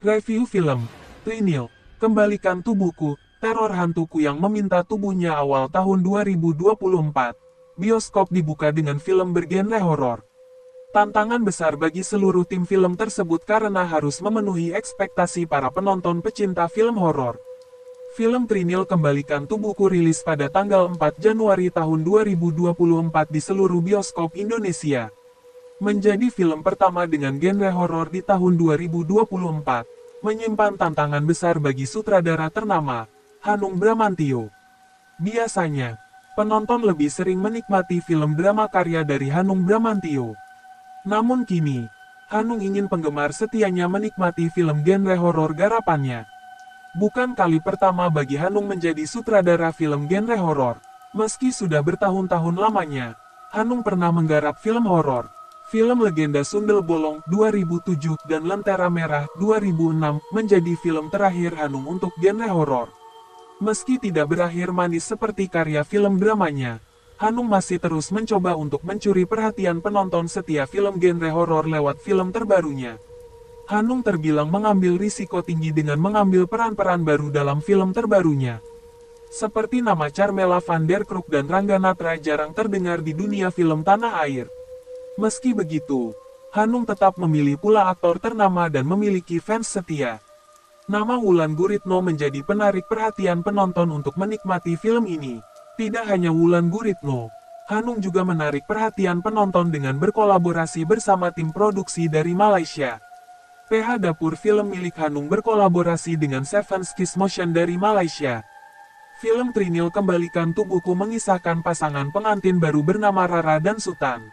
Review film, Trinil, Kembalikan Tubuhku, teror hantuku yang meminta tubuhnya awal tahun 2024. Bioskop dibuka dengan film bergenre horor. Tantangan besar bagi seluruh tim film tersebut karena harus memenuhi ekspektasi para penonton pecinta film horor. Film Trinil Kembalikan Tubuhku rilis pada tanggal 4 Januari tahun 2024 di seluruh bioskop Indonesia. Menjadi film pertama dengan genre horor di tahun 2024, menyimpan tantangan besar bagi sutradara ternama, Hanung Bramantyo. Biasanya, penonton lebih sering menikmati film drama karya dari Hanung Bramantyo. Namun kini, Hanung ingin penggemar setianya menikmati film genre horor garapannya. Bukan kali pertama bagi Hanung menjadi sutradara film genre horor. Meski sudah bertahun-tahun lamanya, Hanung pernah menggarap film horor. Film Legenda Sundel Bolong 2007 dan Lentera Merah 2006 menjadi film terakhir Hanung untuk genre horor. Meski tidak berakhir manis seperti karya film dramanya, Hanung masih terus mencoba untuk mencuri perhatian penonton setia film genre horor lewat film terbarunya. Hanung terbilang mengambil risiko tinggi dengan mengambil peran-peran baru dalam film terbarunya. Seperti nama Carmela van der Kroek dan Rangga Natra jarang terdengar di dunia film tanah air. Meski begitu, Hanung tetap memilih pula aktor ternama dan memiliki fans setia. Nama Wulan Guritno menjadi penarik perhatian penonton untuk menikmati film ini. Tidak hanya Wulan Guritno, Hanung juga menarik perhatian penonton dengan berkolaborasi bersama tim produksi dari Malaysia. PH Dapur Film milik Hanung berkolaborasi dengan Seven Kiss Motion dari Malaysia. Film Trinil Kembalikan Tubuhku mengisahkan pasangan pengantin baru bernama Rara dan Sutan.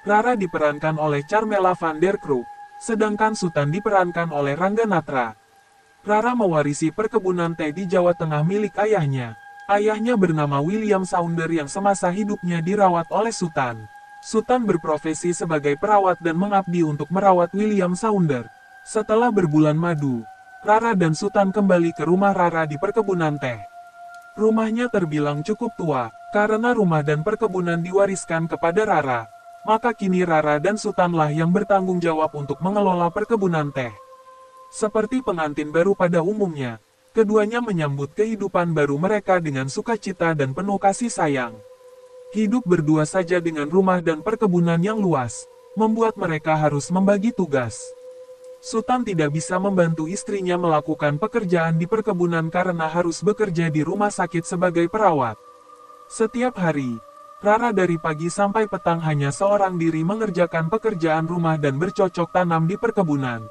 Rara diperankan oleh Carmela van der Kroek, sedangkan Sutan diperankan oleh Rangga Natra. Rara mewarisi perkebunan teh di Jawa Tengah milik ayahnya. Ayahnya bernama William Saunder yang semasa hidupnya dirawat oleh Sutan. Sutan berprofesi sebagai perawat dan mengabdi untuk merawat William Saunder. Setelah berbulan madu, Rara dan Sutan kembali ke rumah Rara di perkebunan teh. Rumahnya terbilang cukup tua, karena rumah dan perkebunan diwariskan kepada Rara. Maka kini Rara dan Sutanlah yang bertanggung jawab untuk mengelola perkebunan teh. Seperti pengantin baru pada umumnya, keduanya menyambut kehidupan baru mereka dengan sukacita dan penuh kasih sayang. Hidup berdua saja dengan rumah dan perkebunan yang luas, membuat mereka harus membagi tugas. Sutan tidak bisa membantu istrinya melakukan pekerjaan di perkebunan karena harus bekerja di rumah sakit sebagai perawat. Setiap hari, Rara dari pagi sampai petang hanya seorang diri mengerjakan pekerjaan rumah dan bercocok tanam di perkebunan.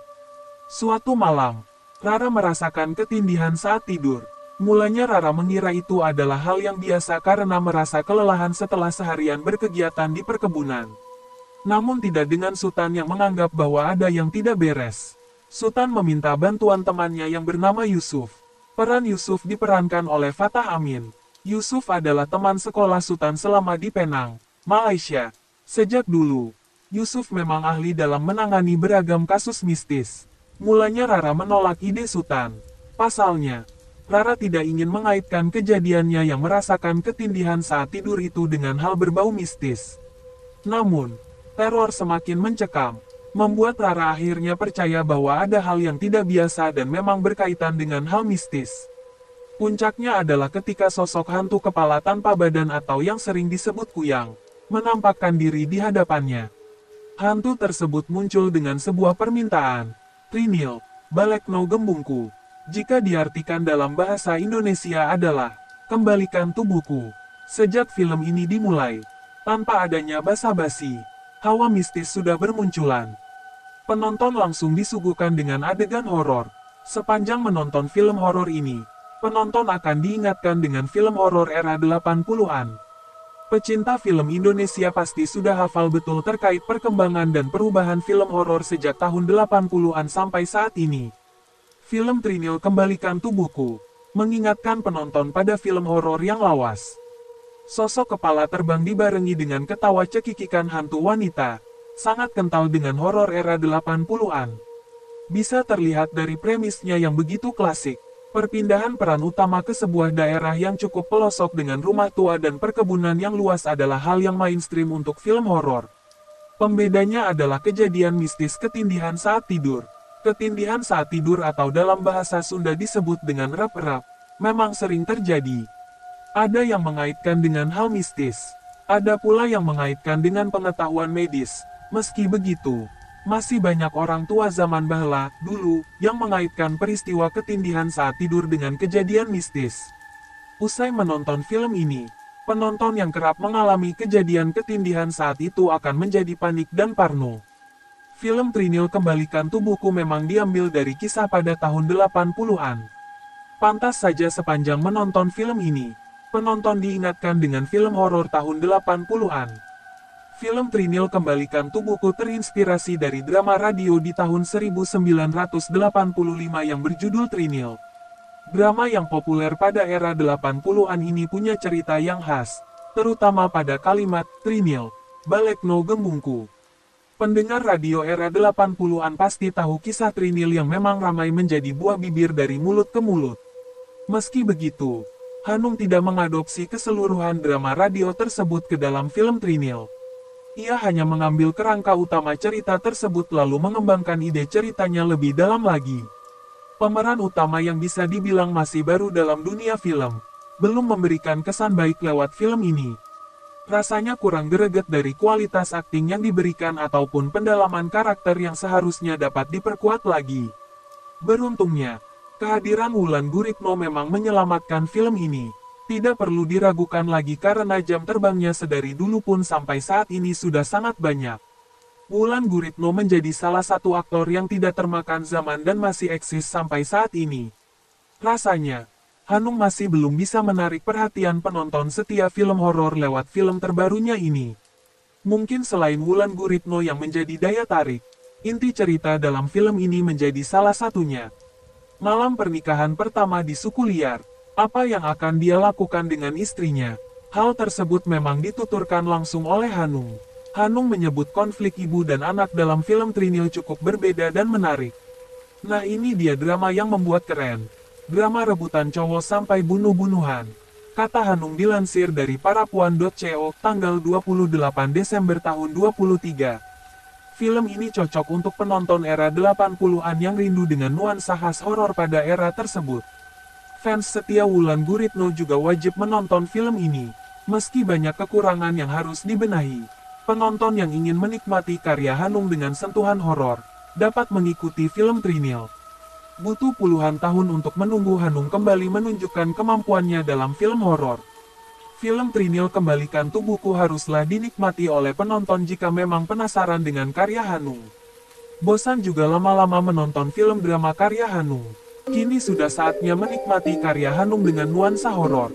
Suatu malam, Rara merasakan ketindihan saat tidur. Mulanya Rara mengira itu adalah hal yang biasa karena merasa kelelahan setelah seharian berkegiatan di perkebunan. Namun tidak dengan Sutan yang menganggap bahwa ada yang tidak beres. Sutan meminta bantuan temannya yang bernama Yusuf. Peran Yusuf diperankan oleh Fatah Amin. Yusuf adalah teman sekolah Sutan selama di Penang, Malaysia. Sejak dulu, Yusuf memang ahli dalam menangani beragam kasus mistis. Mulanya Rara menolak ide Sutan. Pasalnya, Rara tidak ingin mengaitkan kejadiannya yang merasakan ketindihan saat tidur itu dengan hal berbau mistis. Namun, teror semakin mencekam, membuat Rara akhirnya percaya bahwa ada hal yang tidak biasa dan memang berkaitan dengan hal mistis. Puncaknya adalah ketika sosok hantu kepala tanpa badan atau yang sering disebut kuyang, menampakkan diri di hadapannya. Hantu tersebut muncul dengan sebuah permintaan, Trinil, Balekno Gembungku. Jika diartikan dalam bahasa Indonesia adalah, kembalikan tubuhku. Sejak film ini dimulai, tanpa adanya basa-basi, hawa mistis sudah bermunculan. Penonton langsung disuguhkan dengan adegan horor. Sepanjang menonton film horor ini, penonton akan diingatkan dengan film horor era 80-an. Pecinta film Indonesia pasti sudah hafal betul terkait perkembangan dan perubahan film horor sejak tahun 80-an sampai saat ini. Film Trinil Kembalikan Tubuhku mengingatkan penonton pada film horor yang lawas. Sosok kepala terbang dibarengi dengan ketawa cekikikan hantu wanita, sangat kental dengan horor era 80-an. Bisa terlihat dari premisnya yang begitu klasik. Perpindahan peran utama ke sebuah daerah yang cukup pelosok dengan rumah tua dan perkebunan yang luas adalah hal yang mainstream untuk film horor. Pembedanya adalah kejadian mistis ketindihan saat tidur. Ketindihan saat tidur atau dalam bahasa Sunda disebut dengan rep-rep, memang sering terjadi. Ada yang mengaitkan dengan hal mistis. Ada pula yang mengaitkan dengan pengetahuan medis. Meski begitu, masih banyak orang tua zaman bahla, dulu, yang mengaitkan peristiwa ketindihan saat tidur dengan kejadian mistis. Usai menonton film ini, penonton yang kerap mengalami kejadian ketindihan saat itu akan menjadi panik dan parno. Film Trinil Kembalikan Tubuhku memang diambil dari kisah pada tahun 80-an. Pantas saja sepanjang menonton film ini, penonton diingatkan dengan film horor tahun 80-an. Film Trinil Kembalikan Tubuhku terinspirasi dari drama radio di tahun 1985 yang berjudul Trinil. Drama yang populer pada era 80-an ini punya cerita yang khas, terutama pada kalimat, Trinil, Balekno Gembungku. Pendengar radio era 80-an pasti tahu kisah Trinil yang memang ramai menjadi buah bibir dari mulut ke mulut. Meski begitu, Hanung tidak mengadopsi keseluruhan drama radio tersebut ke dalam film Trinil. Ia hanya mengambil kerangka utama cerita tersebut lalu mengembangkan ide ceritanya lebih dalam lagi. Pemeran utama yang bisa dibilang masih baru dalam dunia film, belum memberikan kesan baik lewat film ini. Rasanya kurang greget dari kualitas akting yang diberikan ataupun pendalaman karakter yang seharusnya dapat diperkuat lagi. Beruntungnya, kehadiran Wulan Guritno memang menyelamatkan film ini. Tidak perlu diragukan lagi karena jam terbangnya sedari dulu pun sampai saat ini sudah sangat banyak. Wulan Guritno menjadi salah satu aktor yang tidak termakan zaman dan masih eksis sampai saat ini. Rasanya, Hanung masih belum bisa menarik perhatian penonton setia film horor lewat film terbarunya ini. Mungkin selain Wulan Guritno yang menjadi daya tarik, inti cerita dalam film ini menjadi salah satunya. Malam pernikahan pertama di suku liar, apa yang akan dia lakukan dengan istrinya? Hal tersebut memang dituturkan langsung oleh Hanung. Hanung menyebut konflik ibu dan anak dalam film Trinil cukup berbeda dan menarik. Nah ini dia drama yang membuat keren. Drama rebutan cowok sampai bunuh-bunuhan. Kata Hanung dilansir dari parapuan.co, tanggal 28 Desember tahun 23. Film ini cocok untuk penonton era 80-an yang rindu dengan nuansa khas horor pada era tersebut. Fans setia Wulan Guritno juga wajib menonton film ini. Meski banyak kekurangan yang harus dibenahi, penonton yang ingin menikmati karya Hanung dengan sentuhan horor, dapat mengikuti film Trinil. Butuh puluhan tahun untuk menunggu Hanung kembali menunjukkan kemampuannya dalam film horor. Film Trinil Kembalikan Tubuhku haruslah dinikmati oleh penonton jika memang penasaran dengan karya Hanung. Bosan juga lama-lama menonton film drama karya Hanung. Kini sudah saatnya menikmati karya Hanung dengan nuansa horor.